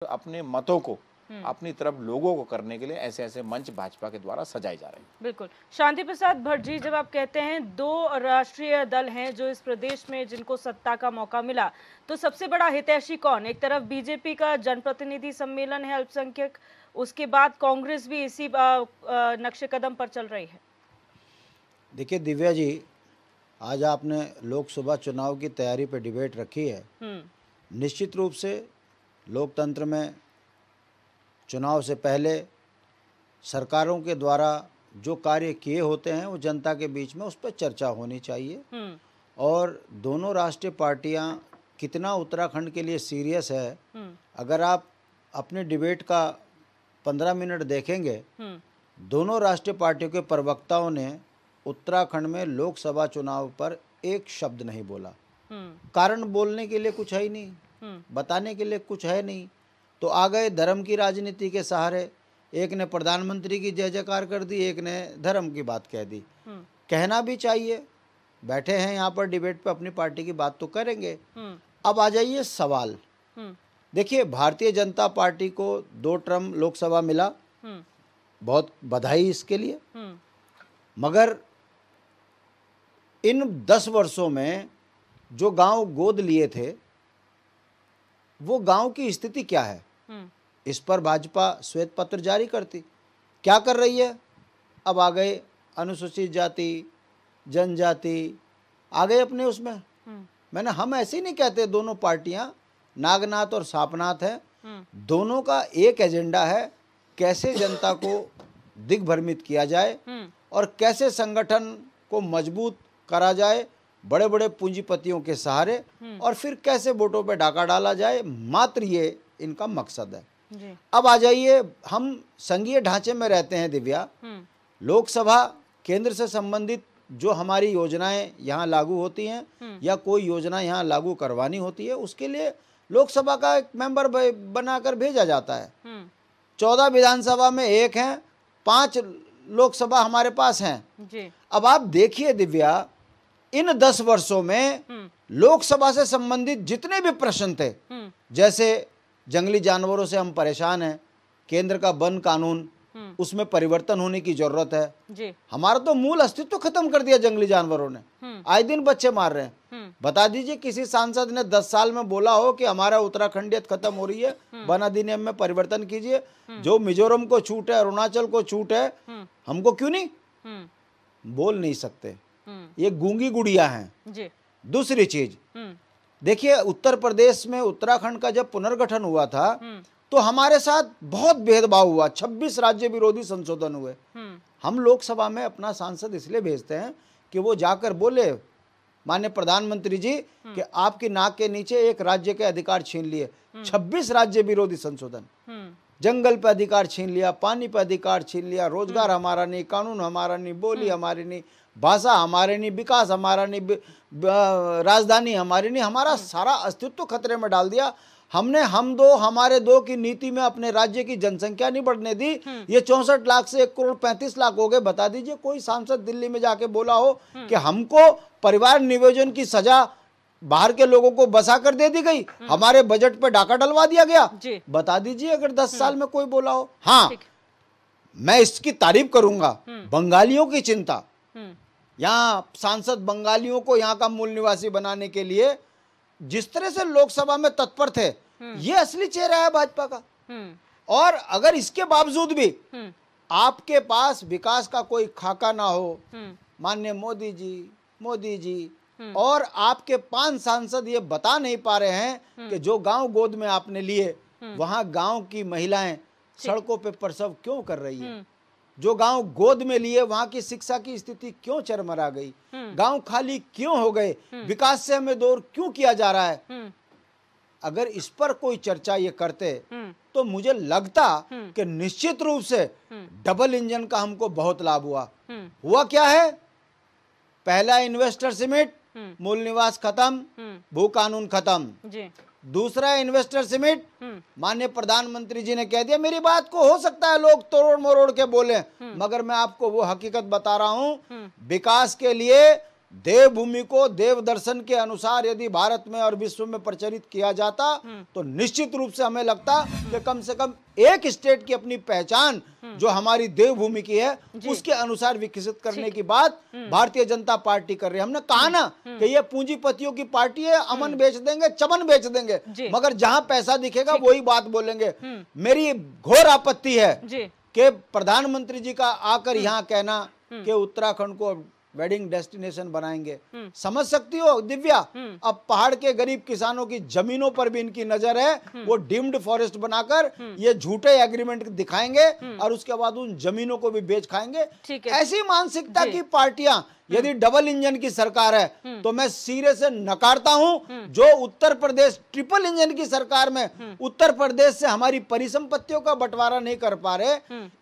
अपने मतों को अपनी तरफ लोगों को करने के लिए ऐसे ऐसे मंच भाजपा के द्वारा सजाए जा रहे हैं। बिल्कुल। शांति प्रसाद भट्ट जी, जब आप कहते हैं दो राष्ट्रीय दल हैं जो इस प्रदेश में जिनको सत्ता का मौका मिला, तो सबसे बड़ा हितैषी कौन? एक तरफ बीजेपी का जनप्रतिनिधि सम्मेलन है अल्पसंख्यक, उसके बाद कांग्रेस भी इसी नक्शे कदम पर चल रही है। देखिए दिव्या जी, आज आपने लोकसभा चुनाव की तैयारी पर डिबेट रखी है। निश्चित रूप से लोकतंत्र में चुनाव से पहले सरकारों के द्वारा जो कार्य किए होते हैं वो जनता के बीच में उस पर चर्चा होनी चाहिए। और दोनों राष्ट्रीय पार्टियां कितना उत्तराखंड के लिए सीरियस है, अगर आप अपने डिबेट का 15 मिनट देखेंगे, दोनों राष्ट्रीय पार्टियों के प्रवक्ताओं ने उत्तराखंड में लोकसभा चुनाव पर एक शब्द नहीं बोला। कारण बोलने के लिए कुछ है ही नहीं, बताने के लिए कुछ है नहीं, तो आ गए धर्म की राजनीति के सहारे। एक ने प्रधानमंत्री की जय जयकार कर दी, एक ने धर्म की बात कह दी। कहना भी चाहिए, बैठे हैं यहाँ पर डिबेट पे, अपनी पार्टी की बात तो करेंगे। अब आ जाइए सवाल। देखिए, भारतीय जनता पार्टी को 2 टर्म लोकसभा मिला, बहुत बधाई इसके लिए। मगर इन 10 वर्षों में जो गांव गोद लिए थे, वो गांव की स्थिति क्या है, इस पर भाजपा श्वेत पत्र जारी करती। क्या कर रही है? अब आ गए अनुसूचित जाति, जनजाति, आ गए अपने उसमें। हम ऐसे ही नहीं कहते, दोनों पार्टियां नागनाथ और सापनाथ हैं। दोनों का एक एजेंडा है, कैसे जनता को दिग्भ्रमित किया जाए और कैसे संगठन को मजबूत करा जाए बड़े बड़े पूंजीपतियों के सहारे, और फिर कैसे वोटों पे डाका डाला जाए, मात्र ये इनका मकसद है जी। अब आ जाइए, हम संघीय ढांचे में रहते हैं दिव्या। लोकसभा केंद्र से संबंधित जो हमारी योजनाएं यहाँ लागू होती हैं या कोई योजना यहाँ लागू करवानी होती है, उसके लिए लोकसभा का एक मेंबर बनाकर भेजा जाता है। 14 विधानसभा में 1 हैं, 5 लोकसभा हमारे पास हैं जी। अब आप देखिए दिव्या, इन 10 वर्षों में लोकसभा से संबंधित जितने भी प्रश्न थे, जैसे जंगली जानवरों से हम परेशान हैं, केंद्र का वन कानून, उसमें परिवर्तन होने की जरूरत है जी। हमारा तो मूल अस्तित्व खत्म कर दिया जंगली जानवरों ने, आए दिन बच्चे मार रहे हैं। बता दीजिए किसी सांसद ने 10 साल में बोला हो कि हमारा उत्तराखंडियत खत्म हो रही है, वन अधिनियम में परिवर्तन कीजिए। जो मिजोरम को छूट है, अरुणाचल को छूट है, हमको क्यों नहीं? बोल नहीं सकते, ये गूंगी गुड़िया हैं। दूसरी चीज देखिए, उत्तर प्रदेश में उत्तराखंड का जब पुनर्गठन हुआ था तो हमारे साथ बहुत भेदभाव हुआ, 26 राज्य विरोधी संशोधन हुए। हम लोकसभा में अपना सांसद इसलिए भेजते हैं कि वो जाकर बोले, माननीय प्रधानमंत्री जी, कि आपकी नाक के नीचे एक राज्य के अधिकार छीन लिए। 26 राज्य विरोधी संशोधन, जंगल पे अधिकार छीन लिया, पानी पे अधिकार छीन लिया, रोजगार हमारा नहीं, कानून हमारा नहीं, बोली हमारी नहीं, भाषा हमारे नहीं, विकास हमारा नहीं, राजधानी हमारी नहीं, हमारा सारा अस्तित्व खतरे में डाल दिया। हमने हम दो हमारे दो की नीति में अपने राज्य की जनसंख्या नहीं बढ़ने दी। ये 64 लाख से 1 करोड़ 35 लाख हो गए। बता दीजिए कोई सांसद दिल्ली में जाके बोला हो कि हमको परिवार नियोजन की सजा बाहर के लोगों को बसा कर दे दी गई, हमारे बजट पे डाका डलवा दिया गया? बता दीजिए अगर 10 साल में कोई बोला हो। हाँ, मैं इसकी तारीफ करूंगा, बंगालियों की चिंता, यहाँ सांसद बंगालियों को यहाँ का मूल निवासी बनाने के लिए जिस तरह से लोकसभा में तत्पर थे, ये असली चेहरा है भाजपा का। और अगर इसके बावजूद भी आपके पास विकास का कोई खाका ना हो, माननीय मोदी जी, और आपके 5 सांसद ये बता नहीं पा रहे हैं कि जो गांव गोद में आपने लिए, वहां गांव की महिलाएं सड़कों पे प्रसव क्यों कर रही है? जो गांव गोद में लिए वहां की शिक्षा की स्थिति क्यों चरमरा गई? गांव खाली क्यों हो गए? विकास से हमें दूर क्यों किया जा रहा है? अगर इस पर कोई चर्चा ये करते तो मुझे लगता कि निश्चित रूप से डबल इंजन का हमको बहुत लाभ हुआ क्या है? पहला इन्वेस्टर समिट, मूल निवास खत्म, भू कानून खत्म। दूसरा इन्वेस्टर समिट, माननीय प्रधानमंत्री जी ने कह दिया, मेरी बात को हो सकता है लोग तोड़ मरोड़ के बोले, मगर मैं आपको वो हकीकत बता रहा हूं, विकास के लिए देवभूमि को देव दर्शन के अनुसार यदि भारत में और विश्व में प्रचलित किया जाता तो निश्चित रूप से हमें लगता कि कम से कम एक स्टेट की अपनी पहचान जो हमारी देवभूमि की है उसके अनुसार विकसित करने की बात भारतीय जनता पार्टी कर रही है। हमने कहा ना कि ये पूंजीपतियों की पार्टी है, अमन बेच देंगे, चमन बेच देंगे, मगर जहां पैसा दिखेगा वही बात बोलेंगे। मेरी घोर आपत्ति है कि प्रधानमंत्री जी का आकर यहाँ कहना कि उत्तराखंड को वेडिंग डेस्टिनेशन बनाएंगे। समझ सकती हो दिव्या, अब पहाड़ के गरीब किसानों की जमीनों पर भी इनकी नजर है, वो डीम्ड फॉरेस्ट बनाकर ये झूठे एग्रीमेंट दिखाएंगे और उसके बाद उन जमीनों को भी बेच खाएंगे। ऐसी मानसिकता की पार्टियां यदि डबल इंजन की सरकार है तो मैं सिरे से नकारता हूं। जो उत्तर प्रदेश ट्रिपल इंजन की सरकार में उत्तर प्रदेश से हमारी परिसंपत्तियों का बंटवारा नहीं कर पा रहे,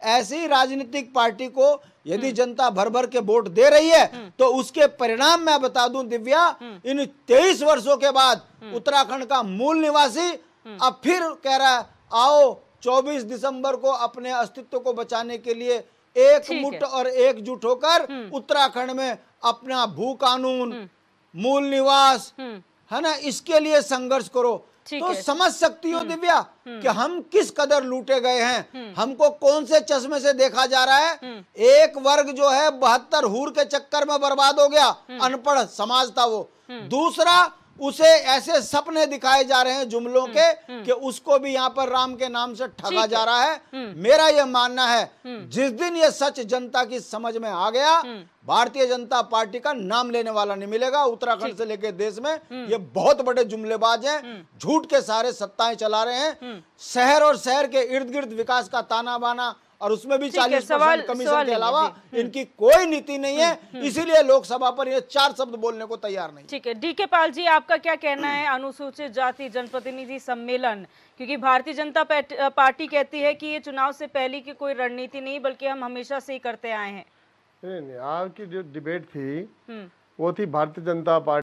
ऐसी राजनीतिक पार्टी को यदि जनता भर भर के वोट दे रही है तो उसके परिणाम मैं बता दूं दिव्या, इन 23 वर्षों के बाद उत्तराखंड का मूल निवासी अब फिर कह रहा है आओ 24 दिसंबर को अपने अस्तित्व को बचाने के लिए एक मुठ और एकजुट होकर उत्तराखंड में अपना भू कानून, मूल निवास है ना, इसके लिए संघर्ष करो। तो समझ सकती हो दिव्या कि हम किस कदर लूटे गए हैं, हमको कौन से चश्मे से देखा जा रहा है। एक वर्ग जो है 72 हूर के चक्कर में बर्बाद हो गया, अनपढ़ समाज था वो। दूसरा, उसे ऐसे सपने दिखाए जा रहे हैं जुमलों के कि उसको भी यहाँ पर राम के नाम से ठगा जा रहा है। मेरा यह मानना है जिस दिन ये सच जनता की समझ में आ गया, भारतीय जनता पार्टी का नाम लेने वाला नहीं मिलेगा। उत्तराखंड से लेकर देश में ये बहुत बड़े जुमलेबाज हैं, झूठ के सारे सत्ताएं चला रहे हैं। शहर और शहर के इर्द गिर्द विकास का ताना बाना और उसमें भी 40% कमीशन के अलावा इनकी कोई नीति नहीं है, इसीलिए लोकसभा पर ये 4 शब्द बोलने को तैयार नहीं। ठीक है, डीके पाल जी, आपका क्या कहना है अनुसूचित जाति जनप्रतिनिधि सम्मेलन, क्योंकि भारतीय जनता पार्टी कहती है कि ये चुनाव से पहले की कोई रणनीति नहीं बल्कि हम हमेशा से ही करते आए हैं। नहीं, आज की जो डिबेट थी वो थी भारतीय जनता पार्टी